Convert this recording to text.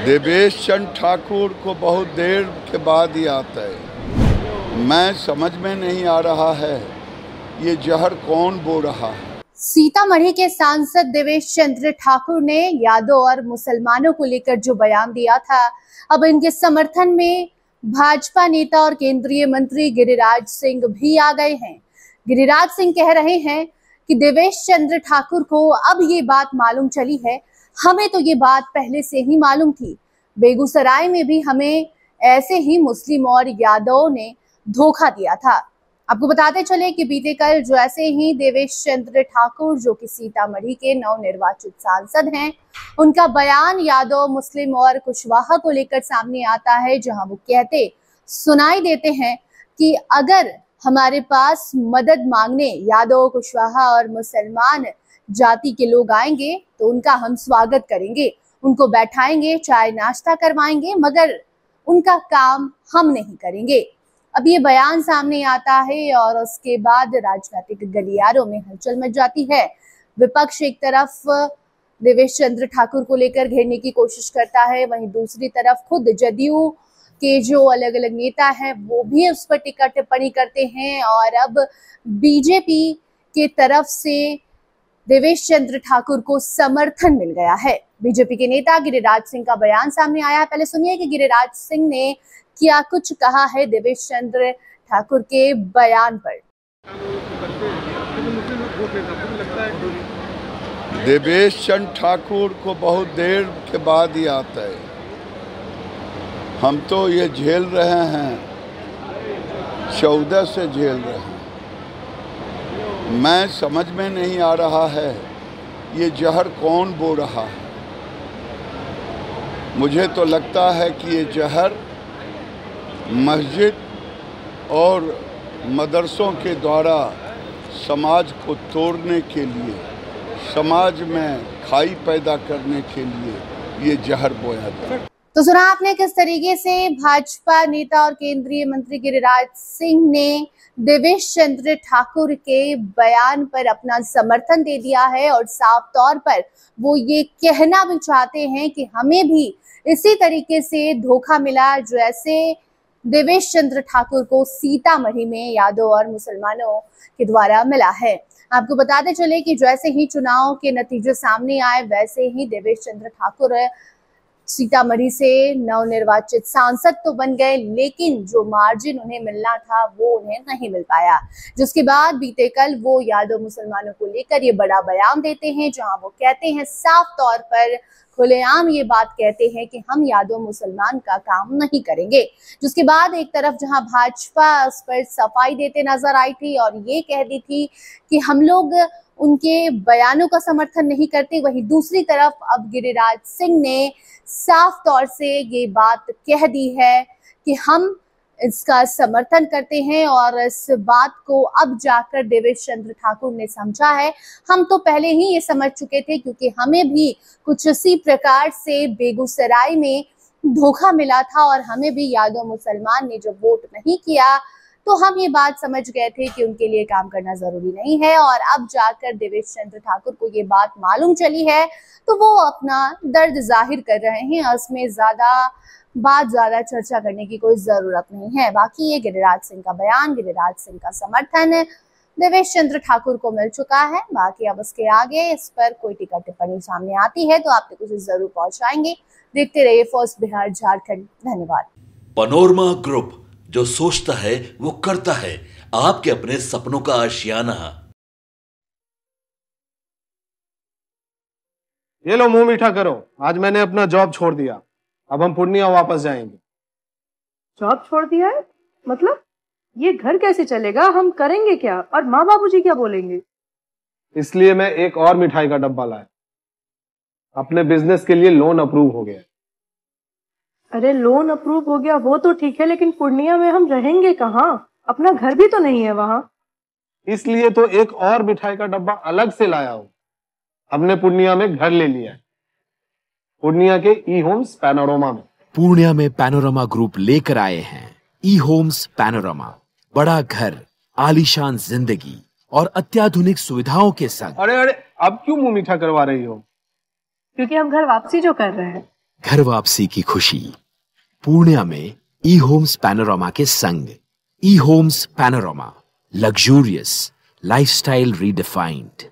देवेश चंद्र ठाकुर को बहुत देर के बाद याद है। मैं समझ में नहीं आ रहा है ये जहर कौन बो रहा है। सीतामढ़ी के सांसद देवेश चंद्र ठाकुर ने यादव और मुसलमानों को लेकर जो बयान दिया था, अब इनके समर्थन में भाजपा नेता और केंद्रीय मंत्री गिरिराज सिंह भी आ गए हैं। गिरिराज सिंह कह रहे हैं कि देवेश चंद्र ठाकुर को अब ये बात मालूम चली है, हमें तो ये बात पहले से ही मालूम थी। बेगूसराय में भी हमें ऐसे ही मुस्लिम और यादवों ने धोखा दिया था। आपको बताते चले कि बीते कल जैसे ही देवेश चंद्र ठाकुर, जो कि सीतामढ़ी के नवनिर्वाचित सांसद हैं, उनका बयान यादव, मुस्लिम और कुशवाहा को लेकर सामने आता है, जहां वो कहते सुनाई देते हैं कि अगर हमारे पास मदद मांगने यादव, कुशवाहा और मुसलमान जाति के लोग आएंगे तो उनका हम स्वागत करेंगे, उनको बैठाएंगे, चाय नाश्ता करवाएंगे, मगर उनका काम हम नहीं करेंगे। अब ये बयान सामने आता है और उसके बाद राजनीतिक गलियारों में हलचल मच जाती है। विपक्ष एक तरफ देवेश चंद्र ठाकुर को लेकर घेरने की कोशिश करता है, वहीं दूसरी तरफ खुद जदयू के जो अलग अलग नेता हैं वो भी उस पर टिक्का टिप्पणी करते हैं। और अब बीजेपी के तरफ से देवेश चंद्र ठाकुर को समर्थन मिल गया है। बीजेपी के नेता गिरिराज सिंह का बयान सामने आया है। पहले सुनिए कि गिरिराज सिंह ने क्या कुछ कहा है देवेश चंद्र ठाकुर के बयान पर। देवेश चंद्र ठाकुर को बहुत देर के बाद ही आता है। हम तो ये झेल रहे हैं, 14 से झेल रहे हैं। मैं समझ में नहीं आ रहा है ये जहर कौन बो रहा है। मुझे तो लगता है कि ये जहर मस्जिद और मदरसों के द्वारा समाज को तोड़ने के लिए, समाज में खाई पैदा करने के लिए ये जहर बोया था। तो सुना आपने किस तरीके से भाजपा नेता और केंद्रीय मंत्री गिरिराज सिंह ने देवेश चंद्र ठाकुर के बयान पर अपना समर्थन दे दिया है और साफ तौर पर वो ये कहना भी चाहते हैं कि हमें भी इसी तरीके से धोखा मिला जैसे देवेश चंद्र ठाकुर को सीतामढ़ी में यादव और मुसलमानों के द्वारा मिला है। आपको बताते चले कि जैसे ही चुनाव के नतीजे सामने आए, वैसे ही देवेश चंद्र ठाकुर सीतामढ़ी से नवनिर्वाचित सांसद तो बन गए, लेकिन जो मार्जिन उन्हें मिलना था वो उन्हें नहीं मिल पाया। जिसके बाद बीते कल वो यादव मुसलमानों को लेकर ये बड़ा बयान देते हैं, जहां वो कहते हैं, साफ तौर पर खुलेआम ये बात कहते हैं कि हम यादव मुसलमान का काम नहीं करेंगे। जिसके बाद एक तरफ जहां भाजपा उस पर सफाई देते नजर आई थी और ये कह दी थी कि हम लोग उनके बयानों का समर्थन नहीं करते, वहीं दूसरी तरफ अब गिरिराज सिंह ने साफ तौर से ये बात कह दी है कि हम इसका समर्थन करते हैं और इस बात को अब जाकर देवेश चंद्र ठाकुर ने समझा है। हम तो पहले ही ये समझ चुके थे, क्योंकि हमें भी कुछ इसी प्रकार से बेगूसराय में धोखा मिला था और हमें भी यादव मुसलमान ने जब वोट नहीं किया तो हम ये बात समझ गए थे कि उनके लिए काम करना जरूरी नहीं है। और अब जाकर देवेश चंद्र ठाकुर को ये बात मालूम चली है तो वो अपना दर्द जाहिर कर रहे हैं। इसमें ज्यादा चर्चा करने की कोई जरूरत नहीं है। बाकी ये गिरिराज सिंह का बयान, गिरिराज सिंह का समर्थन देवेश चंद्र ठाकुर को मिल चुका है। बाकी अब उसके आगे इस पर कोई टिक्का टिप्पणी सामने आती है तो आप तक उसे जरूर पहुंचाएंगे। देखते रहिए फर्स्ट बिहार झारखंड। धन्यवाद। पैनोरमा ग्रुप, जो सोचता है वो करता है। आपके अपने सपनों का आशियाना। ये लो, मुंह मीठा करो। आज मैंने अपना जॉब छोड़ दिया, अब हम पूर्णिया वापस जाएंगे। जॉब छोड़ दिया है? मतलब ये घर कैसे चलेगा? हम करेंगे क्या? और माँ बाबूजी क्या बोलेंगे? इसलिए मैं एक और मिठाई का डब्बा लाया। अपने बिजनेस के लिए लोन अप्रूव हो गया। अरे लोन अप्रूव हो गया वो तो ठीक है, लेकिन पूर्णिया में हम रहेंगे कहाँ? अपना घर भी तो नहीं है वहां। इसलिए तो एक और मिठाई का डब्बा अलग से लाया हूं। हमने पूर्णिया में घर ले लिया है, पूर्णिया के ई होम्स पैनोरमा में। पूर्णिया में पैनोरमा ग्रुप लेकर आए हैं ई होम्स पैनोरमा। बड़ा घर, आलीशान जिंदगी और अत्याधुनिक सुविधाओं के संग। अरे अब क्यों मुंह मीठा करवा रही हो? क्योंकि हम घर वापसी जो कर रहे हैं। घर वापसी की खुशी। पूर्णिया में ई होम्स पैनोरामा के संग। ई homes panorama, luxurious lifestyle redefined.